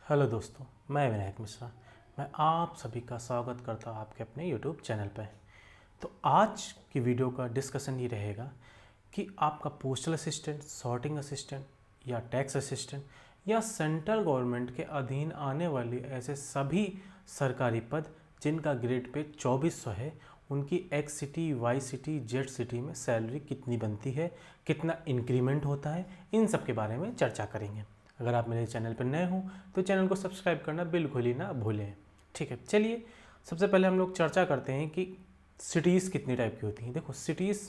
Hello दोस्तों, मैं विनायक मिश्रा। मैं आप सभी का स्वागत करता हूँ आपके अपने यूट्यूब चैनल पर। तो आज की वीडियो का डिस्कशन ये रहेगा कि आपका पोस्टल असिस्टेंट, सॉर्टिंग असिस्टेंट या टैक्स असिस्टेंट या सेंट्रल गवर्नमेंट के अधीन आने वाले ऐसे सभी सरकारी पद जिनका ग्रेड पे 2400 है, उनकी X city, Y city, Z city में सैलरी कितनी बनती है, कितना इंक्रीमेंट होता है, इन सब के बारे में चर्चा करेंगे। अगर आप मेरे चैनल पर नए हो तो चैनल को सब्सक्राइब करना बिल्कुल ही ना भूलें। ठीक है, चलिए सबसे पहले हम लोग चर्चा करते हैं कि सिटीज़ कितनी टाइप की होती हैं। देखो, सिटीज़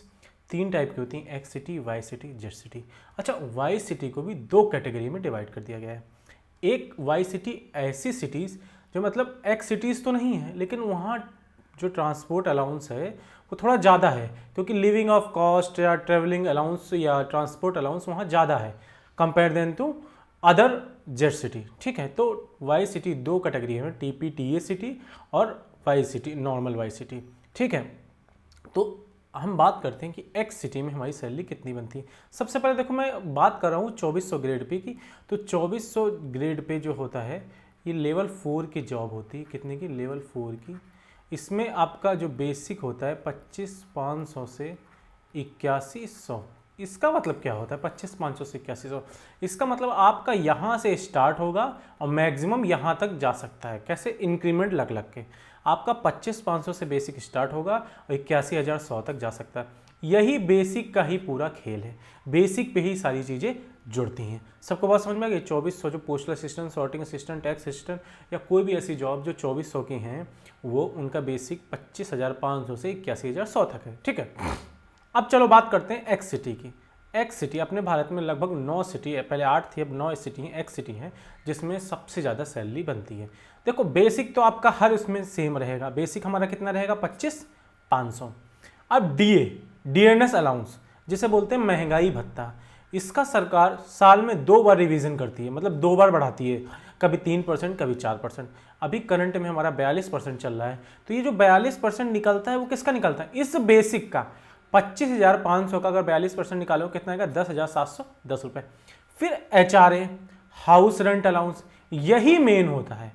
3 टाइप की होती हैं, X city, Y city, Z city. अच्छा, वाई सिटी को भी 2 कैटेगरी में डिवाइड कर दिया गया है। एक वाई सिटी ऐसी सिटीज़ जो मतलब एक्स सिटीज़ तो नहीं है, लेकिन वहाँ जो ट्रांसपोर्ट अलाउंस है वो थोड़ा ज़्यादा है, क्योंकि लिविंग ऑफ कॉस्ट या ट्रेवलिंग अलाउंस या ट्रांसपोर्ट अलाउंस वहाँ ज़्यादा है compare then to other Z city. ठीक है, तो वाई सिटी 2 कैटेगरी है, टीपी टीए सिटी और Y city, normal Y city. ठीक है, तो हम बात करते हैं कि एक्स सिटी में हमारी सैलरी कितनी बनती है। सबसे पहले देखो, मैं बात कर रहा हूँ 2400 ग्रेड पे की। तो 2400 ग्रेड पे जो होता है ये लेवल 4 की जॉब होती है। कितने की? लेवल 4 की। इसमें आपका जो बेसिक होता है 25,500 से 8100। इसका मतलब क्या होता है 25,500 से 8100? इसका मतलब आपका यहाँ से स्टार्ट होगा और मैक्सिमम यहाँ तक जा सकता है। कैसे? इंक्रीमेंट लग लग के आपका 25,500 से बेसिक स्टार्ट होगा और 81,100 तक जा सकता है। यही बेसिक का ही पूरा खेल है, बेसिक पे ही सारी चीज़ें जुड़ती हैं। सबको बात समझ में आ गई? 2400 जो postal assistant, sorting assistant, tax assistant या कोई भी ऐसी जॉब जो 2400 की हैं, वो उनका बेसिक 25,500 से 81,100 तक है। ठीक है, अब चलो बात करते हैं एक्स सिटी की। एक्स सिटी अपने भारत में लगभग 9 सिटी है, पहले 8 थी, अब 9 सिटी हैं, एक्स सिटी हैं, जिसमें सबसे ज़्यादा सैलरी बनती है। देखो, बेसिक तो आपका हर इसमें सेम रहेगा। बेसिक हमारा कितना रहेगा? 25,500। अब डीएनएस अलाउंस जिसे बोलते हैं महंगाई भत्ता, इसका सरकार साल में 2 बार रिवीजन करती है, मतलब 2 बार बढ़ाती है, कभी 3%, कभी 4%। अभी करंट में हमारा 42% चल रहा है। तो ये जो 42% निकलता है वो किसका निकलता है? इस बेसिक का। 25,500 का अगर 42% निकालो कितना आएगा? 10,710 रुपये। फिर HRA, हाउस रेंट अलाउंस, यही मेन होता है,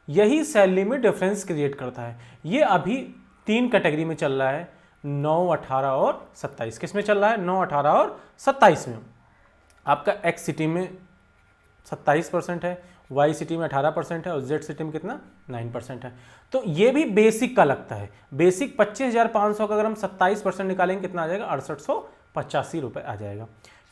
यही सैलरी में डिफरेंस क्रिएट करता है। ये अभी 3 कैटेगरी में चल रहा है, 9, 18 और 27। किस में चल रहा है? 9, 18 और 27 में। आपका एक्स सिटी में 27% है, वाई सिटी में 18% है और जेड सिटी में कितना? 9% है। तो ये भी बेसिक का लगता है। बेसिक 25,500 का अगर हम 27% निकालेंगे कितना आ जाएगा? 6885 रुपये आ जाएगा।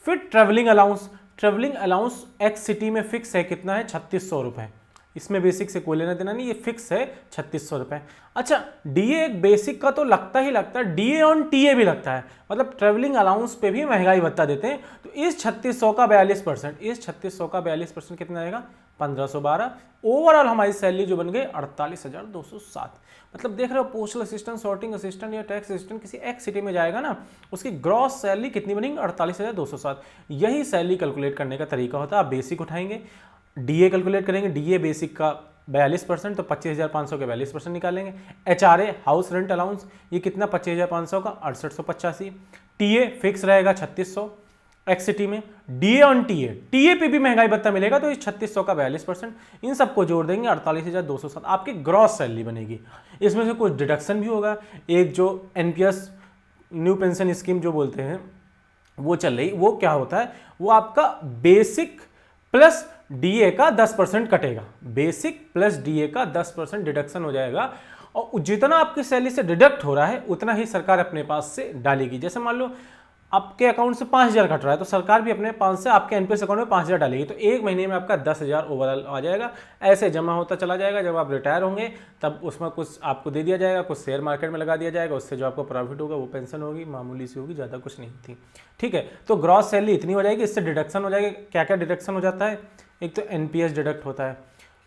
फिर travelling allowance, travelling allowance x city में फिक्स है, कितना है? 3600 रुपये। इसमें बेसिक से कोई लेना देना नहीं, ये फिक्स है 3600 रुपये। अच्छा, डीए एक बेसिक का तो लगता ही लगता है, डीए ऑन टीए भी लगता है, मतलब ट्रेवलिंग अलाउंस पे भी महंगाई भत्ता देते हैं। तो इस 3600 का 42%, इस 3600 का 42% कितना आएगा? 1512। ओवरऑल हमारी सैलरी जो बन गई 48,207। मतलब देख रहे हो, पोस्टल असिस्टेंट, सॉर्टिंग असिस्टेंट या टैक्स असिस्टेंट किसी एक्स सिटी में जाएगा ना, उसकी ग्रॉस सैलरी कितनी बनेगी? 48,207। यही सैलरी कैलकुलेट करने का तरीका होता है। आप बेसिक उठाएंगे, डीए कैलकुलेट करेंगे, डीए बेसिक का 42%, तो 25,500 के 42% निकालेंगे। HRA, हाउस रेंट अलाउंस, ये कितना? 25,500 का 6885। टीए फिक्स रहेगा 3600 एक्स सिटी में। डीए ऑन टीए, टीए पे भी महंगाई भत्ता मिलेगा, तो इस 3600 का 42%, इन सबको जोड़ देंगे 48,207। आपकी ग्रॉस सैलरी बनेगी। इसमें से कुछ डिडक्शन भी होगा। एक जो एनपीएस, न्यू पेंशन स्कीम जो बोलते हैं, वो चल रही, वो क्या होता है? वो आपका बेसिक प्लस डीए का 10% कटेगा। बेसिक प्लस डीए का 10% डिडक्शन हो जाएगा, और जितना आपकी सैलरी से डिडक्ट हो रहा है उतना ही सरकार अपने पास से डालेगी। जैसे मान लो आपके अकाउंट से 5,000 कट रहा है, तो सरकार भी अपने 5 से आपके एनपीएस अकाउंट में 5,000 डालेगी, तो एक महीने में आपका 10,000 ओवरऑल आ जाएगा। ऐसे जमा होता चला जाएगा। जब आप रिटायर होंगे तब उसमें कुछ आपको दे दिया जाएगा, कुछ शेयर मार्केट में लगा दिया जाएगा, उससे जो आपको प्रॉफिट होगा वो पेंशन होगी, मामूली सी होगी, ज़्यादा कुछ नहीं थी। ठीक है, तो ग्रॉस सैलरी इतनी हो जाएगी, इससे डिडक्शन हो जाएगी। क्या क्या डिडक्शन हो जाता है? एक तो एनपीएस डिडक्ट होता है,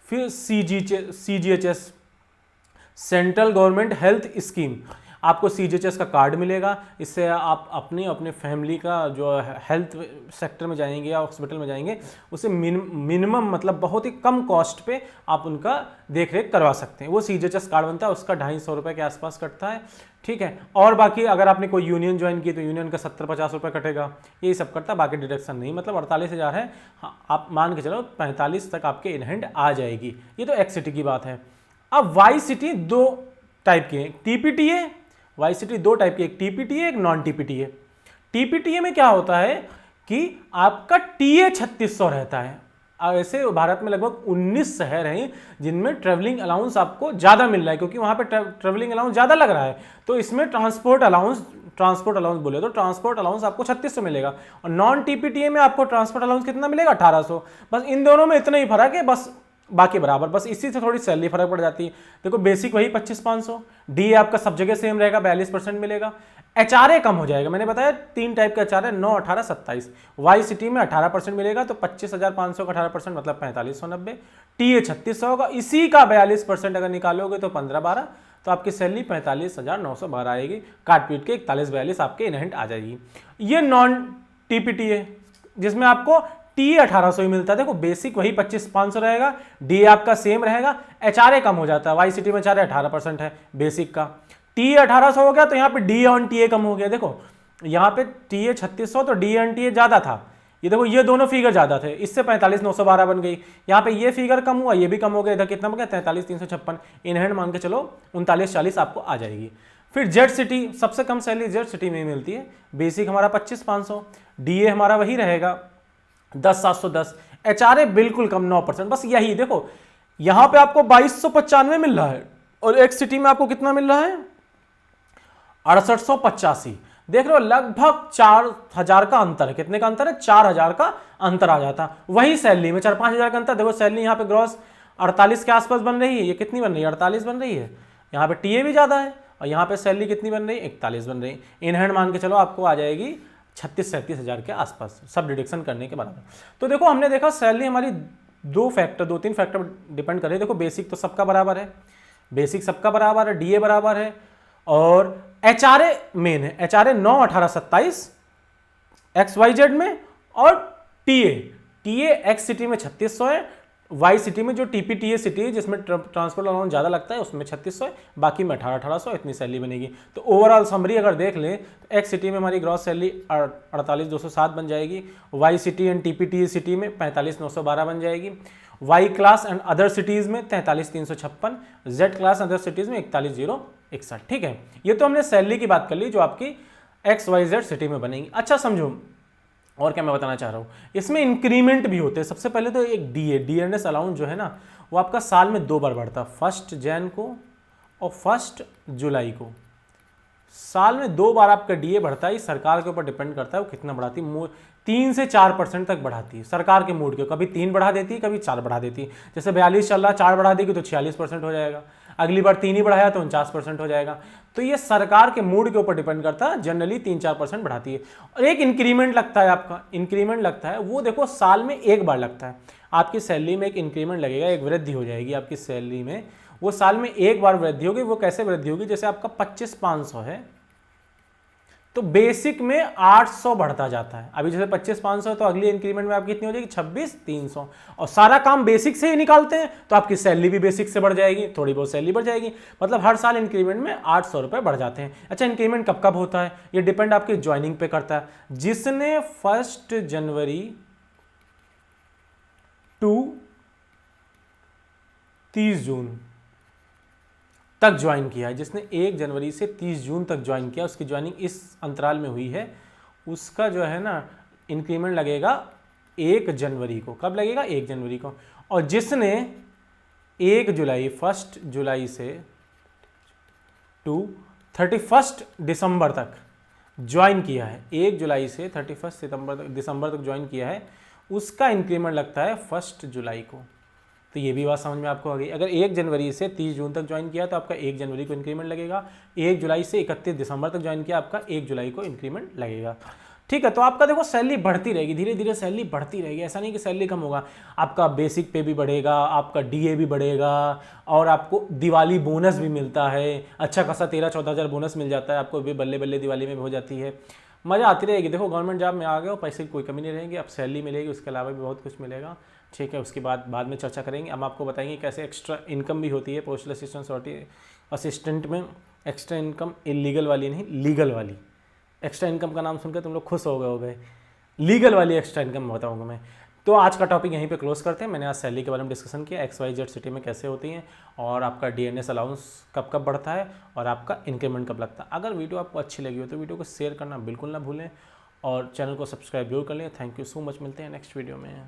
फिर CGHS, central government health scheme. आपको CGHS का कार्ड मिलेगा, इससे आप अपने फैमिली का जो हेल्थ सेक्टर में जाएंगे या हॉस्पिटल में जाएंगे उसे मिनिमम मतलब बहुत ही कम कॉस्ट पे आप उनका देख रेख करवा सकते हैं। वो CGHS कार्ड बनता है, उसका 250 रुपये के आसपास कटता है, ठीक है। और बाकी अगर आपने कोई यूनियन ज्वाइन की तो यूनियन का 70-50 रुपये कटेगा, यही सब करता है, बाकी डिडक्शन नहीं। मतलब 48,000 है, हाँ, आप मान के चलो 45 तक आपके इन हैंड आ जाएगी। ये तो एक्स सिटी की बात है। अब वाई सिटी दो टाइप की है, TPTA, वाई सिटी दो टाइप की, एक TPTA एक नॉन TPTA। TPTA में क्या होता है कि आपका TA 3600 रहता है। ऐसे भारत में लगभग 19 शहर हैं जिनमें ट्रैवलिंग अलाउंस आपको ज़्यादा मिल रहा है, क्योंकि वहाँ पे ट्रैवलिंग अलाउंस ज़्यादा लग रहा है, तो इसमें ट्रांसपोर्ट अलाउंस बोले तो ट्रांसपोर्ट अलाउंस आपको 3600 मिलेगा। और नॉन TPTA में आपको ट्रांसपोर्ट अलाउंस कितना मिलेगा? 1800। बस इन दोनों में इतना ही फर्क है, बस बाकी बराबर, बस इसी से थोड़ी सैलरी फर्क पड़ जाती है। देखो बेसिक वही 25,500, DA आपका सब जगह सेम रहेगा, 42% मिलेगा। HRA कम हो जाएगा, मैंने बताया 3 टाइप का HRA, 9, 18, 27। वाई सिटी में 18% मिलेगा, तो 25,500 का 18% मतलब 4590। TA 3600 होगा, इसी का 42% अगर निकालोगे तो 15-12, तो आपकी सैलरी 45,912 आएगी। काट पीट के 41-42 आपके इन हैंड आ जाएगी। ये नॉन TPTA जिसमें आपको TA 1800 ही मिलता है। देखो बेसिक वही 25,500 रहेगा, DA आपका सेम रहेगा, HRA कम हो जाता है। वाई सिटी में HRA 18% है बेसिक का, TA 1800 हो गया, तो यहाँ पे DA ऑन TA कम हो गया। देखो यहाँ पे TA 3600 तो DA ऑन TA ज्यादा था, ये देखो ये दोनों फिगर ज्यादा थे, इससे 45,912 बन गई। यहाँ पे ये फिगर कम हुआ, ये भी कम हो गया, इधर कितना बन गया? 43,356। इन हैंड मान के चलो 39-40 आपको आ जाएगी। फिर जेड सिटी, सबसे कम सैलरी जेड सिटी में मिलती है। बेसिक हमारा 25,500, DA हमारा वही रहेगा 10,710, HRA बिल्कुल कम 9%। बस यही देखो, यहां पे आपको 2295 मिल रहा है और एक्स सिटी में आपको कितना मिल रहा है? 6885। देख रहे हो, लगभग 4,000 का अंतर है। कितने का अंतर है? 4,000 का अंतर आ जाता। वही सैलरी में 4-5,000 का अंतर। देखो सैलरी यहाँ पे ग्रॉस 48 के आसपास बन रही है, ये कितनी बन रही है? 48 बन रही है। यहाँ पे TA भी ज्यादा है और यहाँ पे सैलरी कितनी बन रही है? 41 बन रही है। इन हैंड मान के चलो आपको आ जाएगी 36-37,000 के आसपास, सब डिडक्शन करने के बराबर। तो देखो हमने देखा सैलरी हमारी 2-3 फैक्टर डिपेंड कर रही है। देखो बेसिक तो सबका बराबर है, बेसिक सबका बराबर है, DA बराबर है, और HRA मेन है। HRA 9, 18, 27 XYZ में, और TA एक्स सिटी में 3600 है, वाई सिटी में जो TPTA सिटी है जिसमें ट्रांसपोर्ट अलाउंस ज़्यादा लगता है उसमें 3600 है, बाकी में 1800 इतनी सैलरी बनेगी। तो ओवरऑल समरी अगर देख लें तो एक्स सिटी में हमारी ग्रॉस सैलरी 48,207 बन जाएगी, Y city and TPTA city में 45,912 बन जाएगी, Y class and other cities में 43,356, जेड क्लास अदर सिटीज़ में 41,061। ठीक है, ये तो हमने सैलरी की बात कर ली जो आपकी XYZ सिटी में बनेगी। अच्छा समझो और क्या मैं बताना चाह रहा हूँ, इसमें इंक्रीमेंट भी होते हैं। सबसे पहले तो एक DA अलाउंस जो है ना, वो आपका साल में 2 बार बढ़ता है, 1 जनवरी को और 1 जुलाई को। साल में 2 बार आपका DA बढ़ता है, सरकार के ऊपर डिपेंड करता है वो कितना बढ़ाती है। 3 से 4% तक बढ़ाती है सरकार के मूड के, कभी 3 बढ़ा देती है, कभी 4 बढ़ा देती है। जैसे 42 चल रहा, 4 बढ़ा देगी तो 46% हो जाएगा, अगली बार 3 ही बढ़ाया तो 49% हो जाएगा। तो ये सरकार के मूड के ऊपर डिपेंड करता है, जनरली 3-4% बढ़ाती है। और एक इंक्रीमेंट लगता है, आपका इंक्रीमेंट लगता है, वो देखो साल में 1 बार लगता है। आपकी सैलरी में एक इंक्रीमेंट लगेगा, एक वृद्धि हो जाएगी आपकी सैलरी में, वो साल में 1 बार वृद्धि होगी। वो कैसे वृद्धि होगी? जैसे आपका 25,500 है तो बेसिक में 800 बढ़ता जाता है। अभी जैसे 25,500 तो अगली इंक्रीमेंट में आपकी कितनी हो जाएगी? 26,300। और सारा काम बेसिक से ही निकालते हैं तो आपकी सैलरी भी बेसिक से बढ़ जाएगी, थोड़ी बहुत सैलरी बढ़ जाएगी। मतलब हर साल इंक्रीमेंट में 800 रुपये बढ़ जाते हैं। अच्छा, इंक्रीमेंट कब कब होता है? ये डिपेंड आपकी ज्वाइनिंग पे करता है। जिसने 1 जनवरी टू 30 जून तक ज्वाइन किया है, जिसने 1 जनवरी से 30 जून तक ज्वाइन किया, उसकी ज्वाइनिंग इस अंतराल में हुई है, उसका जो है ना इंक्रीमेंट लगेगा 1 जनवरी को। कब लगेगा? 1 जनवरी को। और जिसने 1 जुलाई से टू 31 दिसंबर तक ज्वाइन किया है, 1 जुलाई से 31 दिसंबर तक ज्वाइन किया है, उसका इंक्रीमेंट लगता है 1 जुलाई को। तो ये भी बात समझ में आपको आ गई। अगर 1 जनवरी से 30 जून तक ज्वाइन किया तो आपका 1 जनवरी को इंक्रीमेंट लगेगा, 1 जुलाई से 31 दिसंबर तक ज्वाइन किया आपका 1 जुलाई को इंक्रीमेंट लगेगा। ठीक है। तो आपका देखो सैलरी बढ़ती रहेगी, धीरे धीरे सैलरी बढ़ती रहेगी, ऐसा नहीं कि सैलरी कम होगा। आपका बेसिक पे भी बढ़ेगा, आपका डीए भी बढ़ेगा, और आपको दिवाली बोनस भी मिलता है, अच्छा खासा 13-14 हज़ार बोनस मिल जाता है आपको भी, बल्ले बल्ले दिवाली में भी हो जाती है। मज़ा आती रहेगी। देखो गवर्नमेंट जॉब में आ गए हो, पैसे की कोई कमी नहीं रहेगी, अब सैलरी मिलेगी, उसके अलावा भी बहुत कुछ मिलेगा। ठीक है, उसके बाद में चर्चा करेंगे। हम आपको बताएंगे कैसे एक्स्ट्रा इनकम भी होती है पोस्टल असिस्टेंट में। एक्स्ट्रा इनकम इलीगल वाली नहीं, लीगल वाली। एक्स्ट्रा इनकम का नाम सुनकर तुम लोग खुश हो गए, लीगल वाली एक्स्ट्रा इनकम बताऊंगा मैं। तो आज का टॉपिक यहीं पे क्लोज करते हैं। मैंने आज सैलरी के बारे में डिस्कशन किया, XYZ सिटी में कैसे होती हैं, और आपका DNS अलाउंस कब कब बढ़ता है, और आपका इंक्रीमेंट कब लगता है। अगर वीडियो आपको अच्छी लगी हो तो वीडियो को शेयर करना बिल्कुल ना भूलें, और चैनल को सब्सक्राइब जरूर कर लें। थैंक यू सो मच, मिलते हैं नेक्स्ट वीडियो में।